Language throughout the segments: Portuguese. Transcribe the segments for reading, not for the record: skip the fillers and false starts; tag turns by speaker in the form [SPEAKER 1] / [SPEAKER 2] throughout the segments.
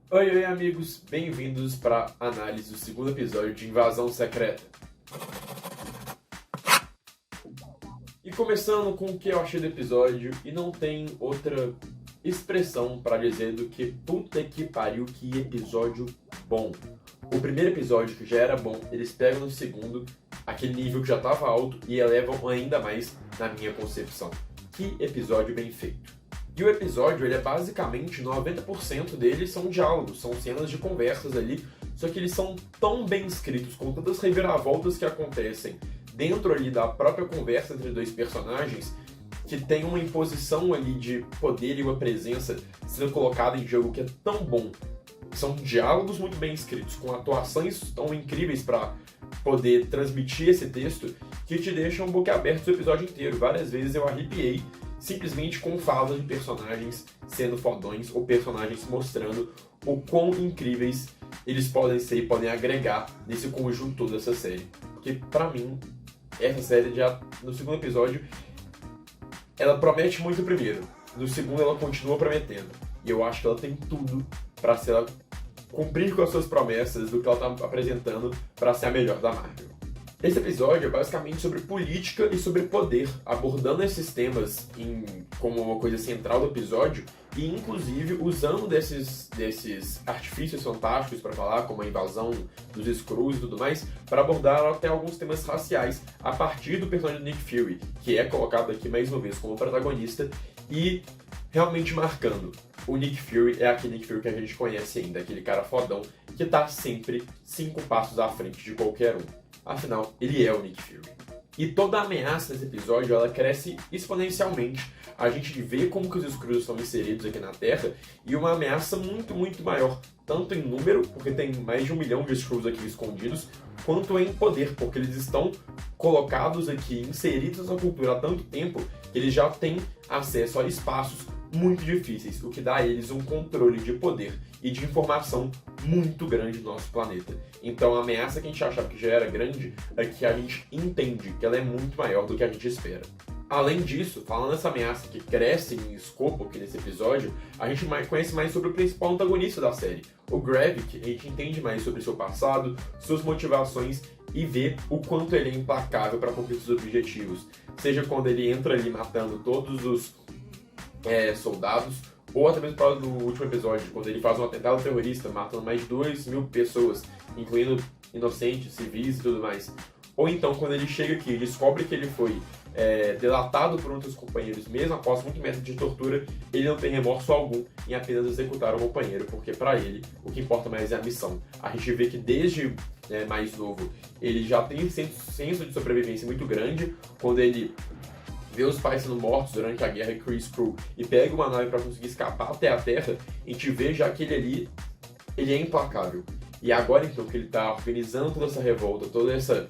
[SPEAKER 1] Oi, oi, amigos, bem-vindos para a análise do segundo episódio de Invasão Secreta. E começando com o que eu achei do episódio, e não tem outra expressão para dizer do que puta que pariu, que episódio bom. O primeiro episódio, que já era bom, eles pegam no segundo aquele nível que já estava alto e elevam ainda mais na minha concepção. Que episódio bem feito. E o episódio, ele é basicamente, 90% dele são diálogos, são cenas de conversas ali, só que eles são tão bem escritos, com tantas reviravoltas que acontecem dentro ali da própria conversa entre dois personagens, que tem uma imposição ali de poder e uma presença sendo colocada em jogo que é tão bom. São diálogos muito bem escritos, com atuações tão incríveis para poder transmitir esse texto, que te deixam boquiaberto o episódio inteiro. Várias vezes eu arrepiei, simplesmente com falas de personagens sendo fodões, ou personagens mostrando o quão incríveis eles podem ser e podem agregar nesse conjunto todo dessa série. Porque, pra mim, essa série já, no segundo episódio, ela promete muito primeiro. No segundo, ela continua prometendo. E eu acho que ela tem tudo pra ser ela cumprir com as suas promessas do que ela tá apresentando pra ser a melhor da Marvel. Esse episódio é basicamente sobre política e sobre poder, abordando esses temas como uma coisa central do episódio e, inclusive, usando desses artifícios fantásticos para falar, como a invasão dos Skrulls e tudo mais, para abordar até alguns temas raciais a partir do personagem do Nick Fury, que é colocado aqui mais uma vez como protagonista e realmente marcando. O Nick Fury é aquele Nick Fury que a gente conhece ainda, aquele cara fodão que tá sempre 5 passos à frente de qualquer um. Afinal, ele é o Nick Fury. E toda a ameaça desse episódio, ela cresce exponencialmente. A gente vê como que os Skrulls estão inseridos aqui na Terra, e uma ameaça muito, muito maior. Tanto em número, porque tem mais de 1 milhão de Skrulls aqui escondidos, quanto em poder, porque eles estão colocados aqui, inseridos na cultura há tanto tempo, que eles já têm acesso a espaços muito difíceis, o que dá a eles um controle de poder e de informação muito grande do nosso planeta. Então a ameaça que a gente achava que já era grande é que a gente entende que ela é muito maior do que a gente espera. Além disso, falando dessa ameaça que cresce em escopo aqui nesse episódio, a gente conhece mais sobre o principal antagonista da série, o Gravik. A gente entende mais sobre seu passado, suas motivações e vê o quanto ele é implacável para cumprir seus objetivos. Seja quando ele entra ali matando todos os soldados, ou até mesmo para do último episódio, quando ele faz um atentado terrorista, matando mais de 2.000 pessoas, incluindo inocentes, civis e tudo mais. Ou então, quando ele chega aqui e descobre que ele foi delatado por outros companheiros, mesmo após muito método de tortura, ele não tem remorso algum em apenas executar o companheiro, porque para ele o que importa mais é a missão. A gente vê que desde mais novo ele já tem um senso de sobrevivência muito grande, quando ele vê os pais sendo mortos durante a guerra Kree Skrull e pega uma nave para conseguir escapar até a Terra, a gente vê já que ele é implacável. E agora então que ele está organizando toda essa revolta, toda essa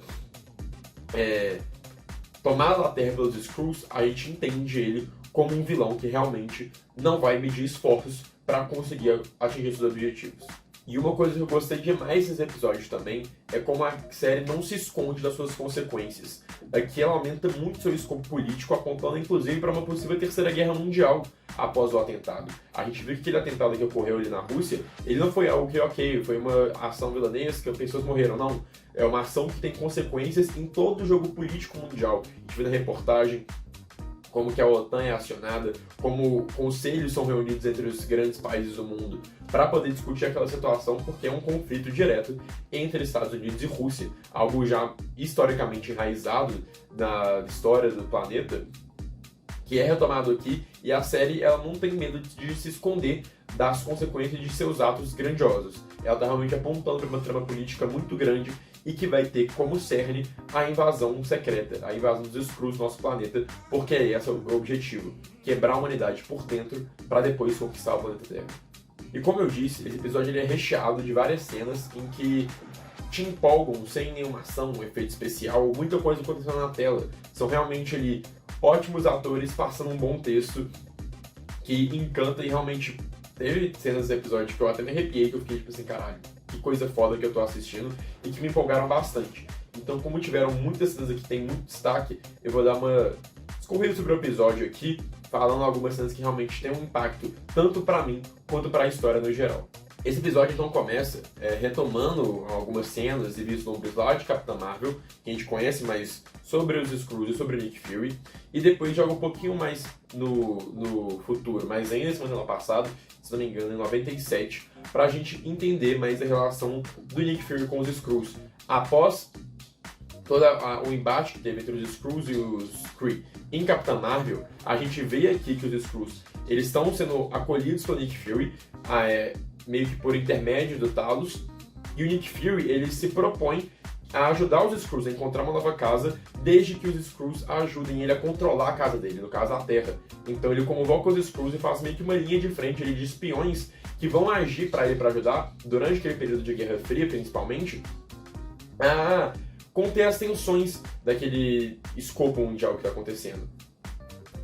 [SPEAKER 1] tomada da Terra pelos Skrulls, a gente entende ele como um vilão que realmente não vai medir esforços para conseguir atingir seus objetivos. E uma coisa que eu gostei demais nesse episódio também é como a série não se esconde das suas consequências. Aqui ela aumenta muito seu escopo político, apontando inclusive para uma possível terceira guerra mundial após o atentado. A gente viu que aquele atentado que ocorreu ali na Rússia, ele não foi algo que, ok, foi uma ação vilanesca, pessoas morreram, não. É uma ação que tem consequências em todo o jogo político mundial. A gente viu na reportagem como que a OTAN é acionada, como conselhos são reunidos entre os grandes países do mundo para poder discutir aquela situação, porque é um conflito direto entre Estados Unidos e Rússia, algo já historicamente enraizado na história do planeta, que é retomado aqui, e a série ela não tem medo de se esconder das consequências de seus atos grandiosos. Ela está realmente apontando para uma trama política muito grande e que vai ter como cerne a invasão secreta, a invasão dos Skrulls no nosso planeta, porque esse é o objetivo, quebrar a humanidade por dentro para depois conquistar o planeta Terra. E como eu disse, esse episódio ele é recheado de várias cenas em que te empolgam sem nenhuma ação, um efeito especial, muita coisa acontecendo na tela. São realmente ali ótimos atores passando um bom texto que encanta e realmente teve cenas do episódio que eu até me arrepiei, que eu fiquei tipo assim, caralho, que coisa foda que eu tô assistindo e que me empolgaram bastante. Então, como tiveram muitas cenas aqui que tem muito destaque, eu vou dar uma discorrida sobre o episódio aqui, falando algumas cenas que realmente têm um impacto tanto pra mim quanto pra história no geral. Esse episódio então começa retomando algumas cenas e vislumbres lá de Capitã Marvel, que a gente conhece mais sobre os Skrulls e sobre o Nick Fury, e depois joga um pouquinho mais no futuro, mas ainda esse ano passado, se não me engano, em 97, pra gente entender mais a relação do Nick Fury com os Skrulls. Após todo o embate que teve entre os Skrulls e os Kree em Capitã Marvel, a gente vê aqui que os Skrulls eles estão sendo acolhidos pelo Nick Fury, meio que por intermédio do Talos, e o Nick Fury ele se propõe a ajudar os Skrulls a encontrar uma nova casa, desde que os Skrulls ajudem ele a controlar a casa dele, no caso a Terra. Então ele convoca os Skrulls e faz meio que uma linha de frente de espiões que vão agir para ele para ajudar, durante aquele período de Guerra Fria principalmente, a conter as tensões daquele escopo mundial que está acontecendo.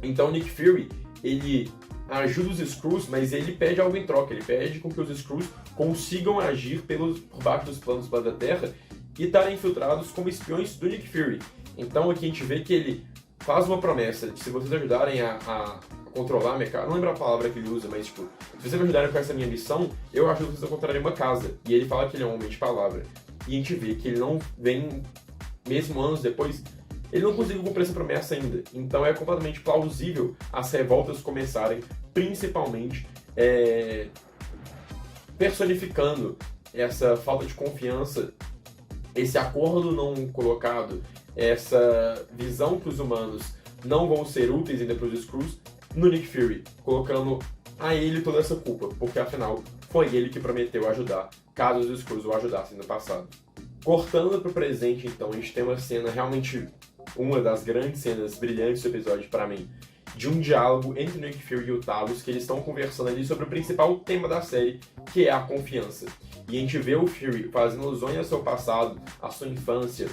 [SPEAKER 1] Então o Nick Fury ele ajuda os Skrulls, mas ele pede algo em troca. Ele pede com que os Skrulls consigam agir por baixo dos planos do planeta Terra e estarem infiltrados como espiões do Nick Fury. Então aqui a gente vê que ele faz uma promessa de se vocês ajudarem a controlar a minha casa, não lembro a palavra que ele usa, mas tipo, se vocês me ajudarem com essa minha missão, eu ajudo vocês a encontrarem uma casa. E ele fala que ele é um homem de palavra. E a gente vê que ele não vem, mesmo anos depois, ele não conseguiu cumprir essa promessa ainda. Então é completamente plausível as revoltas começarem, principalmente personificando essa falta de confiança, esse acordo não colocado, essa visão que os humanos não vão ser úteis ainda para os Skrulls, no Nick Fury, colocando a ele toda essa culpa, porque afinal foi ele que prometeu ajudar, caso os Skrulls o ajudassem no passado. Cortando para o presente, então, a gente tem uma cena realmente, uma das grandes cenas brilhantes do episódio para mim, de um diálogo entre o Nick Fury e o Talos, que eles estão conversando ali sobre o principal tema da série, que é a confiança. E a gente vê o Fury fazendo alusões ao seu passado, à sua infância,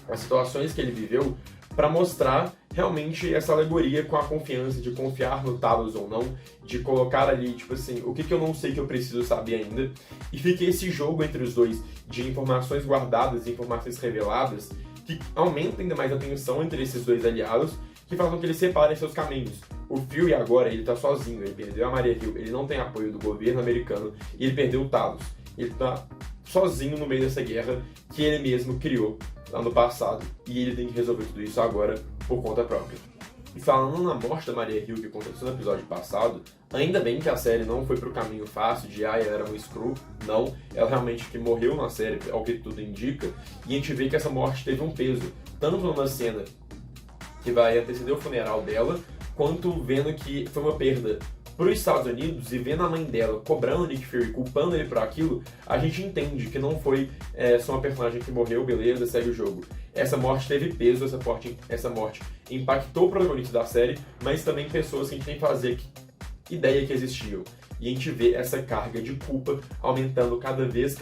[SPEAKER 1] as situações que ele viveu, para mostrar realmente essa alegoria com a confiança, de confiar no Talos ou não, de colocar ali, tipo assim, o que eu não sei que eu preciso saber ainda. E fica esse jogo entre os dois, de informações guardadas e informações reveladas, que aumenta ainda mais a tensão entre esses dois aliados, que fazem com que eles separem seus caminhos. O Fury agora, ele tá sozinho, ele perdeu a Maria Hill, ele não tem apoio do governo americano, e ele perdeu o Talos. Ele tá sozinho no meio dessa guerra que ele mesmo criou lá no passado, e ele tem que resolver tudo isso agora por conta própria. E falando na morte da Maria Hill que aconteceu no episódio passado, ainda bem que a série não foi pro caminho fácil de ela era um Skrull, não, ela realmente que morreu na série, ao que tudo indica, e a gente vê que essa morte teve um peso, tanto numa cena que vai anteceder o funeral dela, quanto vendo que foi uma perda para os Estados Unidos e vendo a mãe dela cobrando o Nick Fury, culpando ele por aquilo, a gente entende que não foi só uma personagem que morreu, beleza, segue o jogo. Essa morte teve peso, essa morte impactou o protagonista da série, mas também pessoas que a gente nem fazia ideia que existiam. E a gente vê essa carga de culpa aumentando cada vez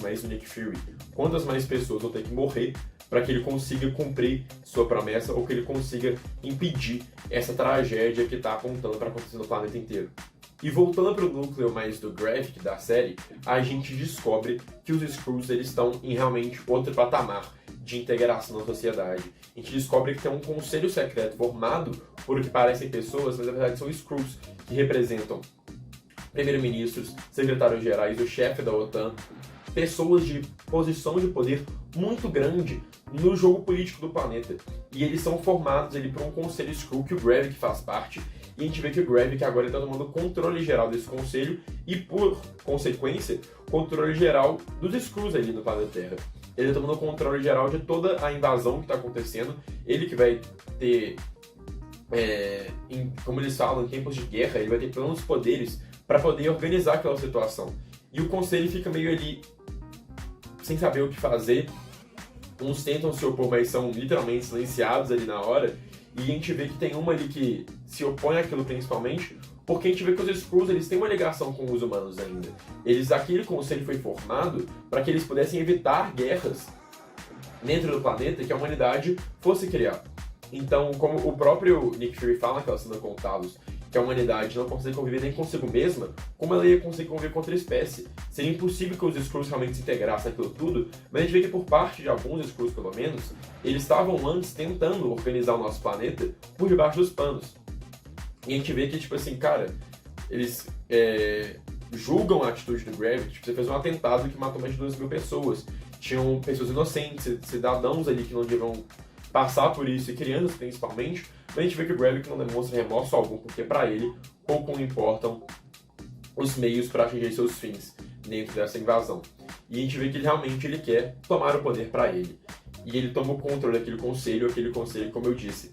[SPEAKER 1] mais no Nick Fury. Quantas mais pessoas vão ter que morrer para que ele consiga cumprir sua promessa ou que ele consiga impedir essa tragédia que está apontando para acontecer no planeta inteiro. E voltando para o núcleo mais do graphic da série, a gente descobre que os Skrulls eles estão em realmente outro patamar de integração na sociedade. A gente descobre que tem um conselho secreto formado por o que parecem pessoas, mas na verdade são Skrulls que representam primeiro-ministros, secretários-gerais, o chefe da OTAN, pessoas de posição de poder muito grande no jogo político do planeta. E eles são formados por um conselho Skrull que o Gravik faz parte, e a gente vê que o Gravik agora está tomando controle geral desse conselho e, por consequência, controle geral dos Skrulls ali no planeta Terra. Ele está tomando controle geral de toda a invasão que está acontecendo, ele que vai ter, como eles falam, em tempos de guerra, ele vai ter plenos poderes para poder organizar aquela situação. E o conselho fica meio ali sem saber o que fazer. Uns tentam se opor, mas são literalmente silenciados ali na hora. E a gente vê que tem uma ali que se opõe àquilo principalmente, porque a gente vê que os Skrulls eles têm uma ligação com os humanos ainda. Aquele conselho foi formado para que eles pudessem evitar guerras dentro do planeta que a humanidade fosse criar. Então, como o próprio Nick Fury fala naquela cena com o Talos, que a humanidade não consegue conviver nem consigo mesma, como ela ia conseguir conviver com outra espécie? Seria impossível que os Skrulls realmente se integrassem naquilo tudo, mas a gente vê que por parte de alguns Skrulls, pelo menos, eles estavam antes tentando organizar o nosso planeta por debaixo dos panos. E a gente vê que, tipo assim, cara, eles julgam a atitude do Gravik. Tipo, você fez um atentado que matou mais de 2.000 pessoas. Tinham pessoas inocentes, cidadãos ali que não deviam passar por isso, e crianças principalmente, mas a gente vê que o Gravik não demonstra remorso algum, porque para ele pouco importam os meios para atingir seus fins dentro dessa invasão. E a gente vê que ele quer tomar o poder para ele. E ele toma o controle daquele conselho, como eu disse,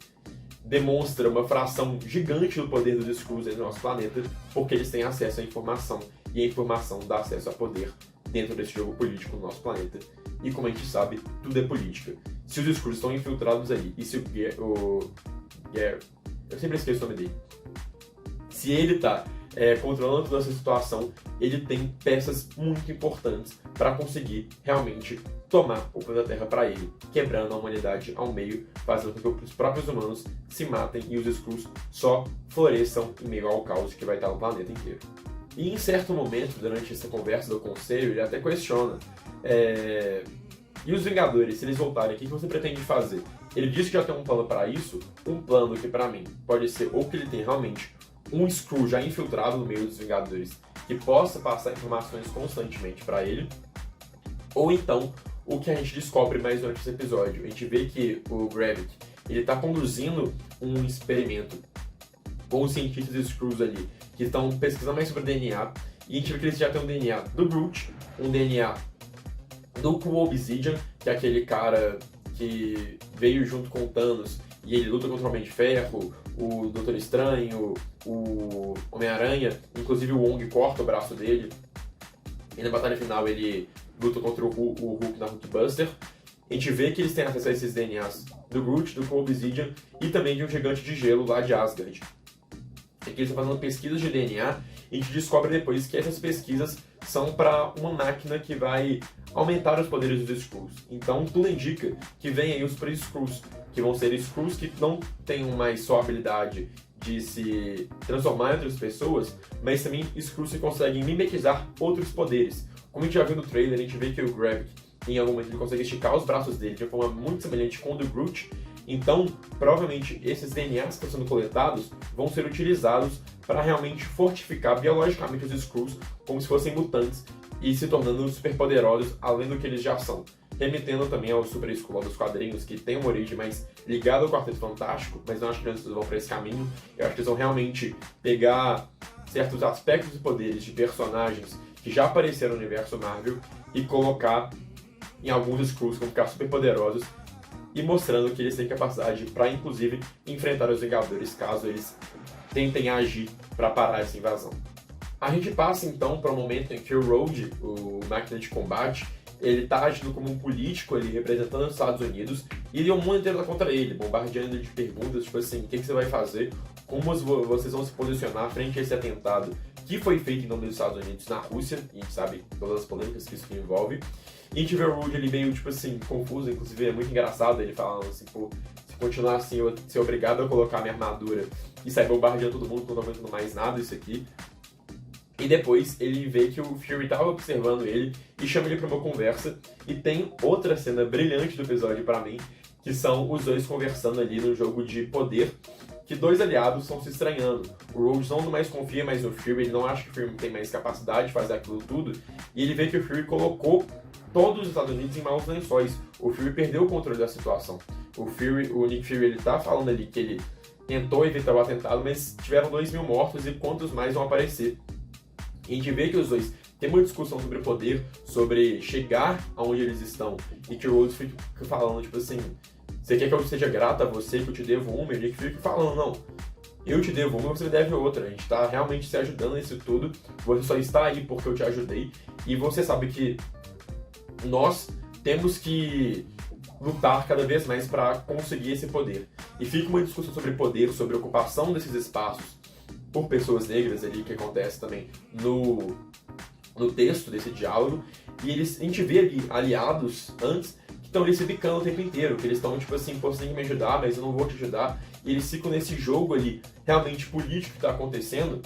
[SPEAKER 1] demonstra uma fração gigante do poder dos Skrulls no nosso planeta, porque eles têm acesso à informação, e a informação dá acesso a poder dentro desse jogo político no nosso planeta. E como a gente sabe, tudo é política. Se os Skrulls estão infiltrados ali, e se o eu sempre esqueço o nome dele. Se ele está controlando toda essa situação, ele tem peças muito importantes para conseguir realmente tomar o planeta Terra para ele, quebrando a humanidade ao meio, fazendo com que os próprios humanos se matem e os Skrulls só floresçam em meio ao caos que vai estar no planeta inteiro. E em certo momento, durante essa conversa do conselho, ele até questiona: e os Vingadores, se eles voltarem, o que você pretende fazer? Ele diz que já tem um plano para isso, um plano que para mim pode ser ou que ele tem realmente um Skrull já infiltrado no meio dos Vingadores que possa passar informações constantemente para ele, ou então o que a gente descobre mais durante esse episódio. A gente vê que o Gravik, ele está conduzindo um experimento com os cientistas Skrulls ali, que estão pesquisando mais sobre DNA, e a gente vê que eles já têm um DNA do Groot, um DNA do Cool Obsidian, que é aquele cara que veio junto com o Thanos e ele luta contra o Homem de Ferro, o Doutor Estranho, o Homem-Aranha, inclusive o Wong corta o braço dele, e na batalha final ele luta contra o Hulk na Hulkbuster. A gente vê que eles têm acesso a esses DNAs do Groot, do Cool Obsidian e também de um gigante de gelo lá de Asgard. E que eles estão fazendo pesquisas de DNA, e a gente descobre depois que essas pesquisas são para uma máquina que vai aumentar os poderes dos Skrulls. Então tudo indica que vem aí os Super Skrulls, que vão ser Skrulls que não tenham mais só a habilidade de se transformar em outras pessoas, mas também Skrulls que conseguem mimetizar outros poderes. Como a gente já viu no trailer, a gente vê que o Gravik, em algum momento, ele consegue esticar os braços dele de uma forma muito semelhante com o do Groot. Então, provavelmente, esses DNAs que estão sendo coletados vão ser utilizados para realmente fortificar biologicamente os Skrulls como se fossem mutantes e se tornando superpoderosos além do que eles já são. Remetendo também ao Super Skrull dos quadrinhos, que tem uma origem mais ligada ao Quarteto Fantástico, mas não acho que eles vão para esse caminho. Eu acho que eles vão realmente pegar certos aspectos e poderes de personagens que já apareceram no universo Marvel e colocar em alguns Skrulls que vão ficar super poderosos e mostrando que eles têm capacidade para, inclusive, enfrentar os Vingadores caso eles tentem agir para parar essa invasão. A gente passa então para o momento em que o Rogue, o máquina de combate, ele tá agindo como um político ali, representando os Estados Unidos, e o mundo inteiro tá contra ele, bombardeando ele de perguntas, tipo assim, o que você vai fazer? Como vocês vão se posicionar frente a esse atentado que foi feito em nome dos Estados Unidos na Rússia, e a gente sabe todas as polêmicas que isso envolve. E a gente vê o Rogue ali meio, tipo assim, confuso, inclusive é muito engraçado ele falando assim, pô, se continuar assim eu vou ser obrigado a colocar minha armadura e sair bombardeando todo mundo, não tô aguentando mais nada isso aqui. E depois ele vê que o Fury estava observando ele e chama ele para uma conversa. E tem outra cena brilhante do episódio para mim, que são os dois conversando ali no jogo de poder, que dois aliados estão se estranhando. O Rhodes não mais confia mais no Fury, ele não acha que o Fury tem mais capacidade de fazer aquilo tudo, e ele vê que o Fury colocou todos os Estados Unidos em maus lençóis. O Fury perdeu o controle da situação. O Nick Fury, ele tá falando ali que ele tentou evitar o atentado, mas tiveram 2.000 mortos e quantos mais vão aparecer. E a gente vê que os dois têm uma discussão sobre poder, sobre chegar aonde eles estão, e que o Rhodes fica falando, tipo assim, você quer que eu seja grato a você, que eu te devo uma? E o Nick fica falando, não, eu te devo uma, você me deve outra. A gente tá realmente se ajudando nisso tudo, você só está aí porque eu te ajudei, e você sabe que nós temos que lutar cada vez mais para conseguir esse poder. E fica uma discussão sobre poder, sobre a ocupação desses espaços por pessoas negras ali, que acontece também no texto desse diálogo, e a gente vê ali aliados antes que estão ali se bicando o tempo inteiro, que eles estão tipo assim, pô, você tem que me ajudar, mas eu não vou te ajudar, e eles ficam nesse jogo ali, realmente político que está acontecendo,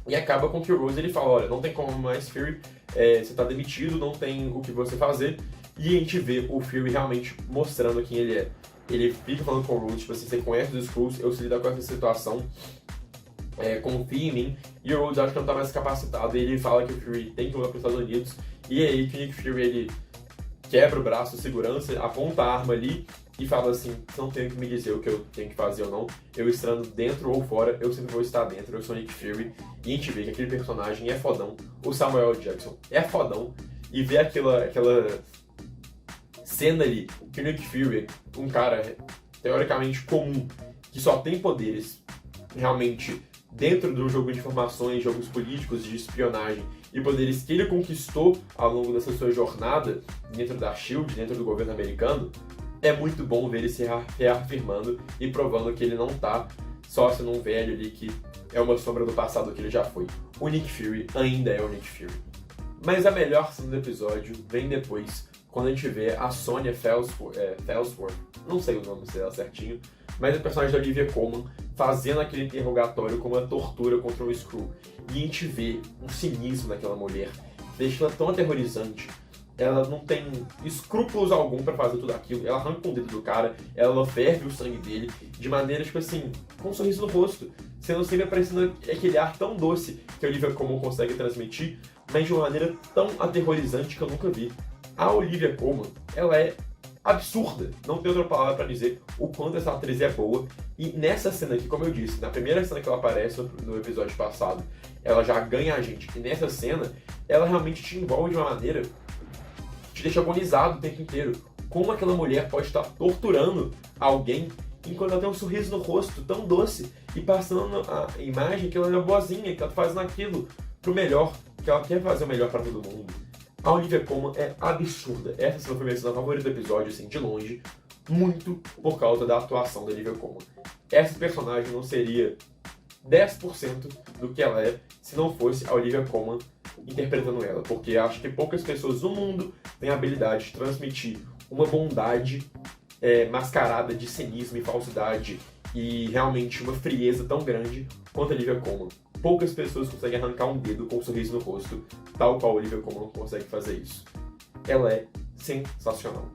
[SPEAKER 1] e acaba com que o Rose ele fala, olha, não tem como mais Fury, você está demitido, não tem o que você fazer, e a gente vê o Fury realmente mostrando quem ele é. Ele fica falando com o Rose, tipo assim, você conhece os Skrulls, eu sei lidar com essa situação, confia em mim, e o Rhodes acha que não tá mais capacitado, e ele fala que o Fury tem que voltar para os Estados Unidos, e aí que o Nick Fury, ele quebra o braço de segurança, aponta a arma ali, e fala assim, não tenho que me dizer o que eu tenho que fazer ou não, eu estando dentro ou fora, eu sempre vou estar dentro, eu sou Nick Fury, e a gente vê que aquele personagem é fodão, o Samuel Jackson é fodão, e vê aquela cena ali, que o Nick Fury, um cara teoricamente comum, que só tem poderes realmente dentro do jogo de informações, jogos políticos, de espionagem, e poderes que ele conquistou ao longo dessa sua jornada dentro da SHIELD, dentro do governo americano, é muito bom ver ele se reafirmando e provando que ele não tá só sendo um velho ali que é uma sombra do passado que ele já foi. O Nick Fury ainda é o Nick Fury. Mas a melhor cena do episódio vem depois, quando a gente vê a Sonya Fellsworth, não sei o nome dela certinho, mas a personagem da Olivia Colman fazendo aquele interrogatório como uma tortura contra um Skrull. E a gente vê um cinismo naquela mulher, deixa ela tão aterrorizante. Ela não tem escrúpulos algum pra fazer tudo aquilo. Ela arranca o dedo do cara, ela ferve o sangue dele de maneira, tipo assim, com um sorriso no rosto, sendo sempre aparecendo aquele ar tão doce que a Olivia Colman consegue transmitir, mas de uma maneira tão aterrorizante que eu nunca vi. A Olivia Colman, ela é absurda, não tem outra palavra pra dizer o quanto essa atriz é boa. E nessa cena aqui, como eu disse, na primeira cena que ela aparece no episódio passado, ela já ganha a gente. E nessa cena, ela realmente te envolve de uma maneira que te deixa agonizado o tempo inteiro. Como aquela mulher pode estar torturando alguém enquanto ela tem um sorriso no rosto tão doce e passando a imagem que ela é boazinha, que ela tá fazendo aquilo pro melhor, que ela quer fazer o melhor pra todo mundo. A Olivia Colman é absurda. Essa foi a minha cena favorita do episódio, assim, de longe, muito por causa da atuação da Olivia Colman. Essa personagem não seria 10% do que ela é se não fosse a Olivia Colman interpretando ela, porque acho que poucas pessoas no mundo têm a habilidade de transmitir uma bondade mascarada de cinismo e falsidade e realmente uma frieza tão grande quanto a Olivia Colman. Poucas pessoas conseguem arrancar um dedo com um sorriso no rosto, tal qual a Olivia Colman consegue fazer isso. Ela é sensacional.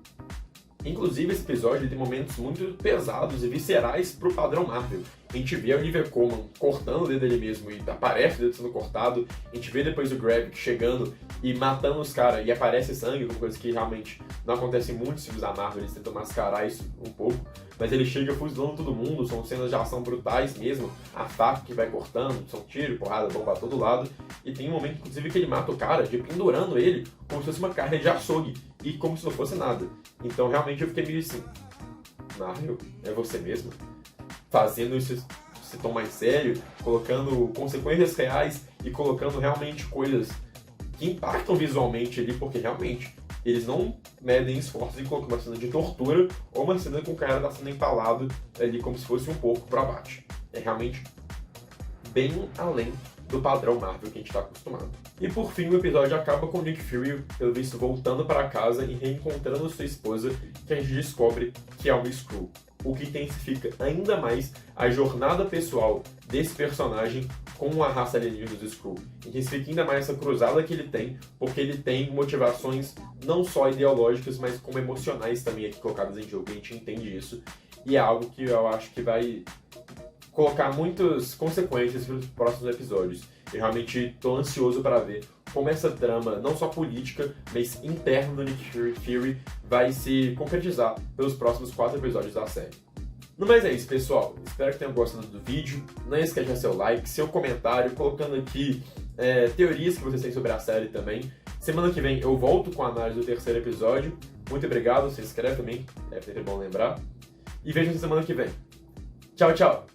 [SPEAKER 1] Inclusive, esse episódio tem momentos muito pesados e viscerais pro padrão Marvel. A gente vê a Olivia Colman cortando o dedo dele mesmo e aparece o dedo sendo cortado. A gente vê depois o Gravik chegando e matando os caras e aparece sangue, uma coisa que realmente não acontece em muitos filmes da Marvel, eles tentam mascarar isso um pouco. Mas ele chega fuzilando todo mundo, são cenas de ação brutais mesmo, a faca que vai cortando, são tiro, porrada, bomba a todo lado. E tem um momento, inclusive, que ele mata o cara, pendurando ele, como se fosse uma carne de açougue, e como se não fosse nada. Então, realmente, eu fiquei meio assim, Marvel, é você mesmo? Fazendo esse tom mais sério, colocando consequências reais e colocando realmente coisas que impactam visualmente ali, porque realmente eles não medem esforços em colocar uma cena de tortura ou uma cena com o cara tá sendo empalado ali como se fosse um porco pro abate. É realmente bem além do padrão Marvel que a gente tá acostumado. E por fim, o episódio acaba com o Nick Fury, pelo visto, voltando para casa e reencontrando sua esposa, que a gente descobre que é uma Skrull. O que intensifica ainda mais a jornada pessoal desse personagem com a raça alienígena dos Skrull. Intensifica ainda mais essa cruzada que ele tem, porque ele tem motivações não só ideológicas, mas como emocionais também aqui colocadas em jogo, e a gente entende isso. E é algo que eu acho que vai colocar muitas consequências para os próximos episódios. Eu realmente estou ansioso para ver como essa trama, não só política, mas interna do Nick Fury, vai se concretizar pelos próximos 4 episódios da série. No mais é isso, pessoal. Espero que tenham gostado do vídeo. Não esqueça de deixar seu like, seu comentário, colocando aqui teorias que vocês têm sobre a série também. Semana que vem eu volto com a análise do 3º episódio. Muito obrigado, se inscreve também, é sempre bom lembrar. E vejo-nos semana que vem. Tchau, tchau!